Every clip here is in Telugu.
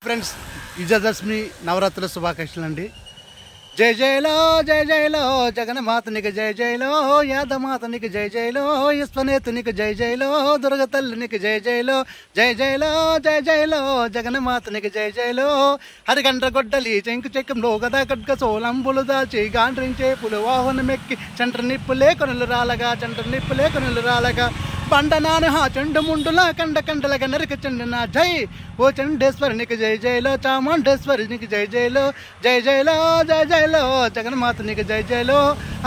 ఫ్రెండ్స్ విజయదశమి నవరాత్రుల శుభాకాంక్షలు అండి. జై జయలో జై జయలో జగన్మాతనికి జై జయలో, యాదమాతనికి జై జయలో, ఈశ్వనేతునికి జై జయలో, దుర్గ తల్లినికి జై జయలో, జై జయలో జై జయలో జగన్మాతనికి జై జయలో. హరిగండ్ర గొడ్డలి చెంకు చెక్కంలో గదా ఖడ్గ సోలంబులు దాచి గాండ్రించే పులు వాహనమెక్కి చండ్ర నిప్పులే కొనులు రాలగా, చండ్ర నిప్పులే కొనులు రాలగా, బండనాను హా చెండు ముండులా కండ కండలగా నరికి చెండున జై ఓ చండేశ్వరునికి జై జయలో, చాముండేశ్వరునికి జై జయలో, జై జయలో జై జయలో జగన్మాతనికి జై జయలో.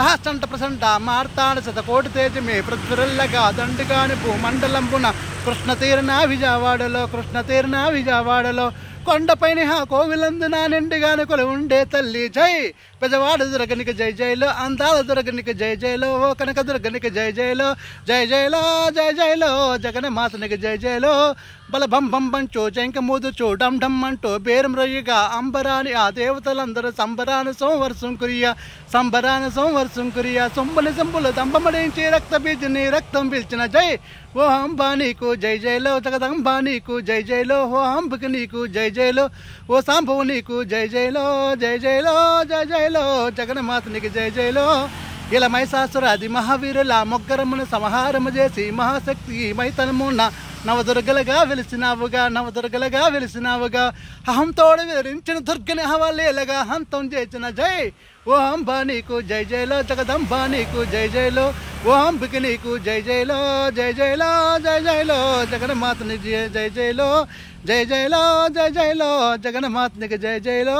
ఆహా చంట ప్రసంట మార్తాడు శతకోటి తేజమే పృథ్వీరుల్లగా దండుగాని భూమండలంబున కృష్ణ తీరున విజయవాడలో, కృష్ణ తీరున విజయవాడలో, కొండపైన హా కోవిలందున నిండుగాని కొలు ఉండే తల్లి జై. పెదవాడు దుర్గనికి జై జయలో, అందాల దుర్గనికి జై జయలో, ఓ కనక దుర్గనికి జై జయలో, జై జయలో జై జయలో జగన్మాతనికి జై జయలో. బల బం బం బంచో జంక మూదుచో డమ్ డమ్ అంటూ బేరం రొయ్యగా అంబరాని ఆ దేవతలందరూ సంబరాను సోమవర్షం కురియా, సంబరాను సోమవర్షం కురియా, సొంబుని సంబులు దంబమడించి రక్త బీజుని రక్తం పీల్చిన జై. ఓ అంబా నీకు జై జయలో, జగదంబా నీకు జై జయలో, ఓ అంబకి నీకు జై జయలో, ఓ సాంబవు నీకు జై జయలో, జై జయలో జై జయలో జగన్మాతనికి జై జయలో. ఇలా మైసాసురాది మహావీరుల మొగ్గరమును సంహారము చేసి మహాశక్తి మైతనమున్న నవదుర్గలుగా వెలిసినావుగా, నవదుర్గలుగా వెలిసినావుగా, అహంతోడు వివరించిన దుర్గని హవాలేలగా హంతం చేసిన జై. ఓ అంబా నీకు జై జయలో, జగదంబా నీకు జై జయలో, ఓ అంబికి నీకు జై జయలో, జై జయలో జై జయలో జగన్మాతని జై జయలో, జై జయలో జై జయలో జగన్మాతనికి జై జయలో.